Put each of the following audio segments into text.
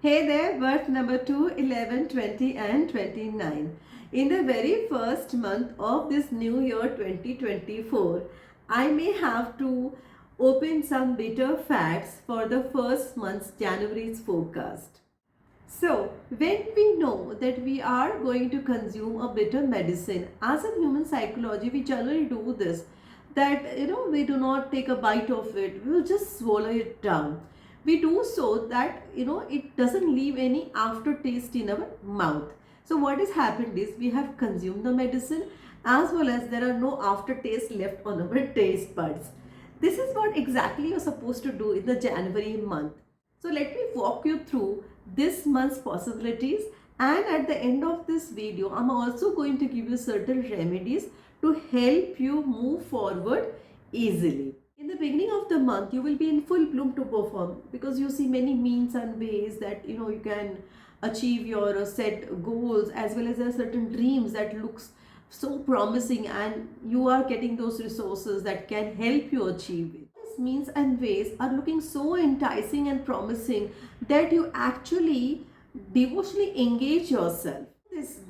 Hey there, birth number 2, 11, 20 and 29. In the very first month of this new year 2024, I may have to open some bitter facts for the first month's January's forecast. So, when we know that we are going to consume a bitter medicine, as in human psychology, we generally do this that we do not take a bite of it, we will just swallow it down. We do so that it doesn't leave any aftertaste in our mouth. So, what has happened is we have consumed the medicine as well as there are no aftertaste left on our taste buds. This is what exactly you're supposed to do in the January month. So let me walk you through this month's possibilities, and at the end of this video I'm also going to give you certain remedies to help you move forward easily. In the beginning of the month you will be in full bloom to perform because you see many means and ways that you can achieve your set goals, as well as there are certain dreams that looks so promising and you are getting those resources that can help you achieve it. These means and ways are looking so enticing and promising that you actually devotionally engage yourself. This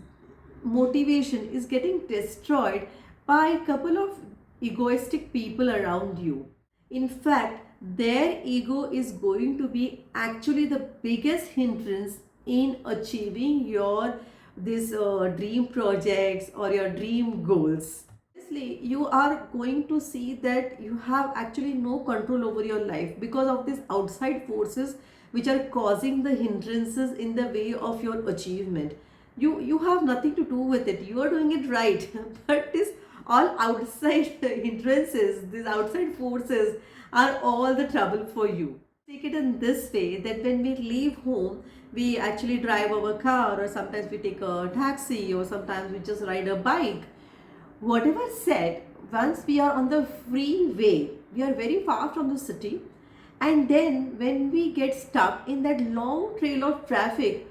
motivation is getting destroyed by a couple of egoistic people around you. In fact, their ego is going to be actually the biggest hindrance in achieving your dream projects or your dream goals. Honestly, you are going to see that you have actually no control over your life because of these outside forces which are causing the hindrances in the way of your achievement. You have nothing to do with it. You are doing it right, but this all outside hindrances, these outside forces are all the trouble for you. Take it in this way that when we leave home, we actually drive our car, or sometimes we take a taxi, or sometimes we just ride a bike. Whatever said, once we are on the freeway, we are very far from the city, and then when we get stuck in that long trail of traffic,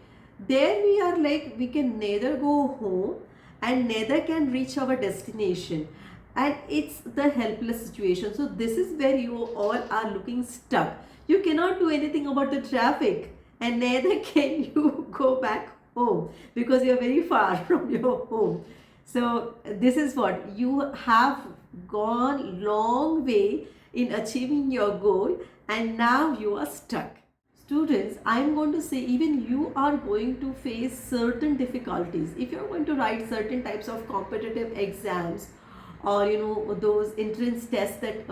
there we are like we can neither go home and neither can reach our destination, and it's the helpless situation. So this is where you all are looking stuck. You cannot do anything about the traffic, and neither can you go back home because you're very far from your home. So this is what you have gone long way in achieving your goal, and now you are stuck. Students, I'm going to say even you are going to face certain difficulties if you're going to write certain types of competitive exams, or those entrance tests that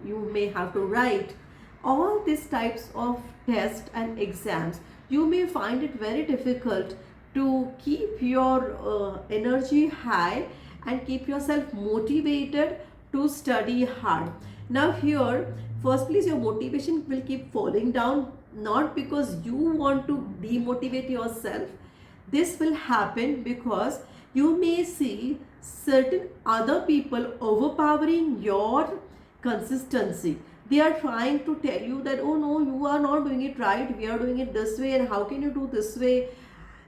you may have to write. All these types of tests and exams, you may find it very difficult to keep your energy high and keep yourself motivated to study hard. Now here, first place, your motivation will keep falling down, not because you want to demotivate yourself. This will happen because you may see certain other people overpowering your consistency. They are trying to tell you that, oh no, you are not doing it right, we are doing it this way, and how can you do this way?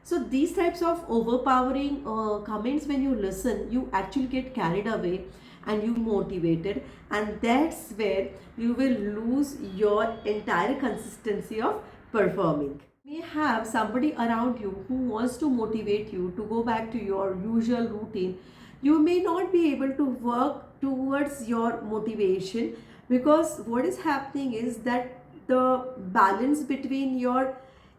So these types of overpowering comments, when you listen, you actually get carried away and you motivated, and that's where you will lose your entire consistency of performing. You may have somebody around you who wants to motivate you to go back to your usual routine. You may not be able to work towards your motivation because what is happening is that the balance between your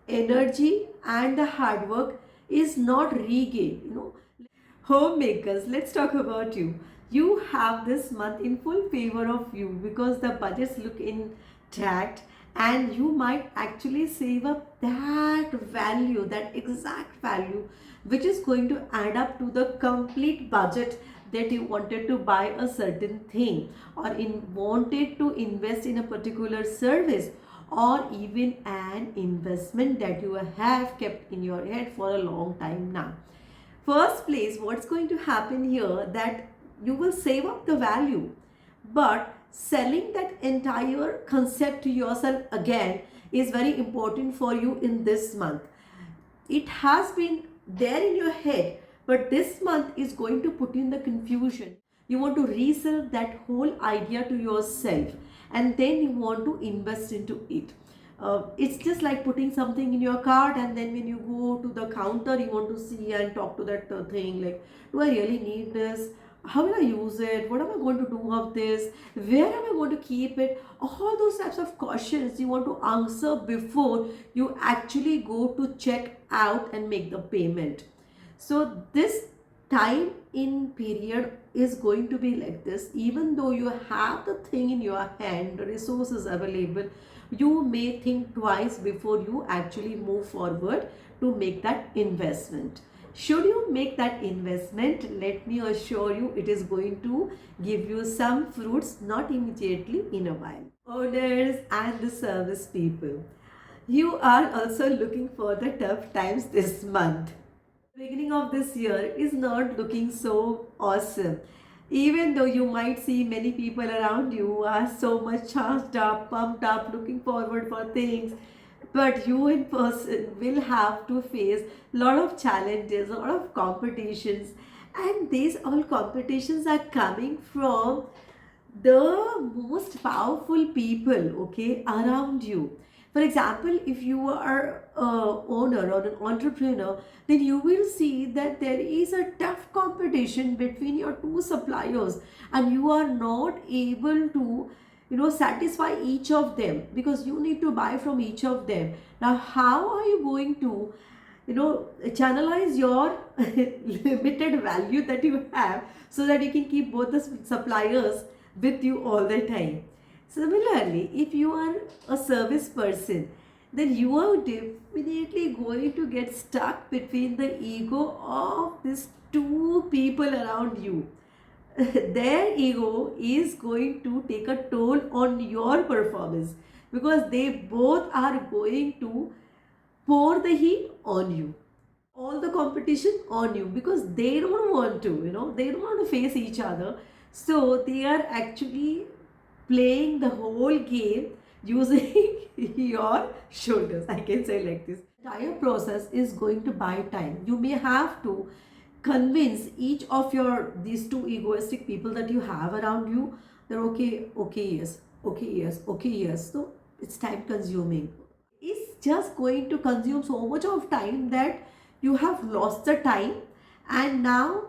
energy and the hard work is not regained. Homemakers, let's talk about you. You have this month in full favor of you because the budgets look intact, and you might actually save up that value, that exact value, which is going to add up to the complete budget that you wanted to buy a certain thing, or wanted to invest in a particular service, or even an investment that you have kept in your head for a long time now. First place, what's going to happen here that you will save up the value, but selling that entire concept to yourself again is very important for you in this month. It has been there in your head, but this month is going to put you in the confusion. You want to resell that whole idea to yourself, and then you want to invest into it. It's just like putting something in your cart, and then when you go to the counter you want to see and talk to that thing like, do I really need this? How will I use it? What am I going to do of this? Where am I going to keep it? All those types of questions you want to answer before you actually go to check out and make the payment. So this time in period is going to be like this. Even though you have the thing in your hand, the resources available, you may think twice before you actually move forward to make that investment. Should you make that investment, let me assure you it is going to give you some fruits, not immediately, in a while. Owners and the service people, you are also looking for the tough times this month. Beginning of this year is not looking so awesome. Even though you might see many people around you are so much charged up, pumped up, looking forward for things, but you in person will have to face a lot of challenges, a lot of competitions, and these all competitions are coming from the most powerful people, okay, around you. For example, if you are a owner or an entrepreneur, then you will see that there is a tough competition between your two suppliers, and you are not able to, satisfy each of them, because you need to buy from each of them. Now how are you going to, channelize your limited value that you have, so that you can keep both the suppliers with you all the time? Similarly, if you are a service person, then you are definitely going to get stuck between the ego of these two people around you. Their ego is going to take a toll on your performance, because they both are going to pour the heat on you, all the competition on you, because they don't want to, they don't want to face each other. So they are actually playing the whole game using your shoulders, I can say like this. The entire process is going to buy time. You may have to convince each of your these two egoistic people that you have around you that, okay, okay, yes, okay, yes, okay, yes. So it's time consuming. It's just going to consume so much of time that you have lost the time, and now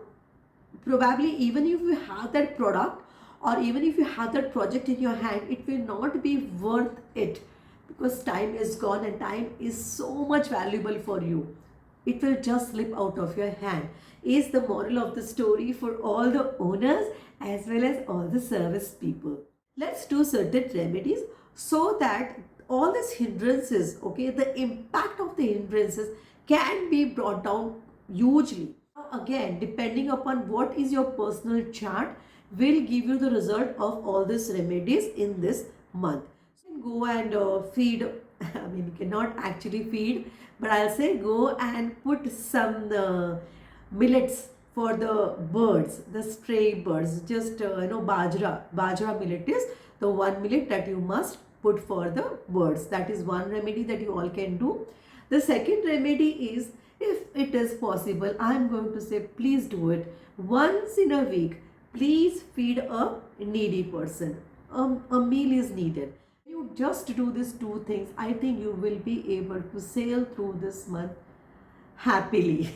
probably even if you have that product, or even if you have that project in your hand, it will not be worth it, because time is gone, and time is so much valuable for you. It will just slip out of your hand, is the moral of the story for all the owners as well as all the service people. Let's do certain remedies so that all these hindrances, okay, the impact of the hindrances can be brought down hugely. Now again, depending upon what is your personal chart, will give you the result of all these remedies in this month. So you can go and feed, I mean, you cannot actually feed, but I'll say go and put some millets for the birds, the stray birds. Just bajra millet is the one millet that you must put for the birds. That is one remedy that you all can do. The second remedy is, if it is possible, I am going to say please do it once in a week. Please feed a needy person. A meal is needed. You just do these two things, I think you will be able to sail through this month happily.